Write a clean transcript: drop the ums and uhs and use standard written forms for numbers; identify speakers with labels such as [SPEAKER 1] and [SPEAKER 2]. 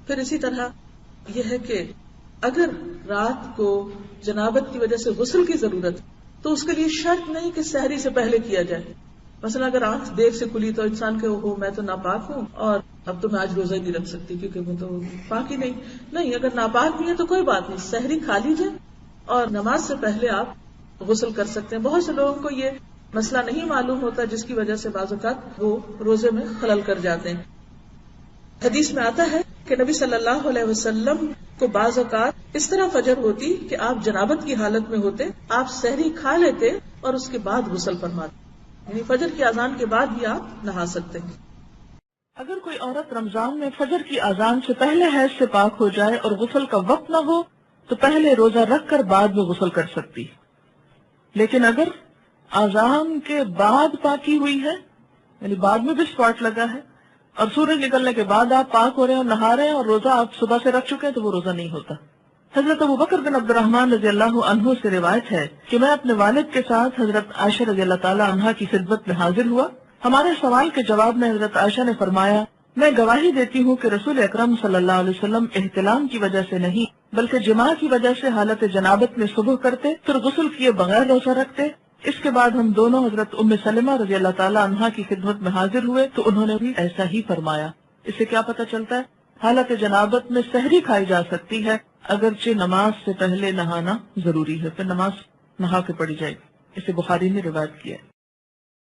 [SPEAKER 1] پھر اسی طرح یہ ہے کہ اگر رات کو جنابت کی وجہ سے غسل کی ضرورت تو اس کے لیے شرط نہیں کہ سحری سے پہلے کیا جائے. مثلا اگر آنکھ دیر سے کھلی تو انسان کے میں تو ناپاک ہوں اور اب تو میں آج روزہ ہی نہیں رکھ سکتی کیونکہ وہ تو پاک ہی نہیں. اگر ناپاک بھی ہے تو کوئی بات نہیں, سحری کھا لیجیے اور نماز سے پہلے آپ غسل کر سکتے ہیں. بہت سے لوگوں کو یہ مسئلہ نہیں معلوم ہوتا جس کی وجہ سے بعض اوقات وہ روزے میں خلل کر جاتے ہیں. حدیث میں آتا ہے کہ نبی صلی اللہ علیہ وسلم کو بعض اوقات اس طرح فجر ہوتی کہ آپ جنابت کی حالت میں ہوتے, آپ سحری کھا لیتے اور اس کے بعد غسل فرماتے, یعنی فجر کی اذان کے بعد بھی آپ نہا سکتے ہیں.
[SPEAKER 2] اگر کوئی عورت رمضان میں فجر کی اذان سے پہلے حیض سے پاک ہو جائے اور غسل کا وقت نہ ہو تو پہلے روزہ رکھ کر بعد میں غسل کر سکتی. لیکن اگر اذان کے بعد پاکی ہوئی ہے, یعنی بعد میں بھی اسپاٹ لگا ہے اور سورج نکلنے کے بعد آپ پاک ہو رہے ہیں اور نہا رہے ہیں اور روزہ آپ صبح سے رکھ چکے ہیں تو وہ روزہ نہیں ہوتا. حضرت ابوبکر بن عبد الرحمن رضی اللہ عنہ سے روایت ہے کہ میں اپنے والد کے ساتھ حضرت عائشہ رضی اللہ تعالی عنہا کی خدمت میں حاضر ہوا. ہمارے سوال کے جواب میں حضرت عائشہ نے فرمایا, میں گواہی دیتی ہوں کہ رسول اکرم صلی اللہ علیہ وسلم احتلام کی وجہ سے نہیں بلکہ جماع کی وجہ سے حالت جنابت میں صبح کرتے پھر غسل کیے بغیر روزہ رکھتے. اس کے بعد ہم دونوں حضرت ام سلمہ رضی اللہ تعالی عنہا کی خدمت میں حاضر ہوئے تو انہوں نے بھی ایسا ہی فرمایا. اس سے کیا پتہ چلتا ہے؟ حالت جنابت میں سحری کھائی جا سکتی ہے اگرچہ نماز سے پہلے نہانا ضروری ہے, پھر نماز نہا کے پڑھی جائے گی. اسے بخاری نے روایت کیا ہے.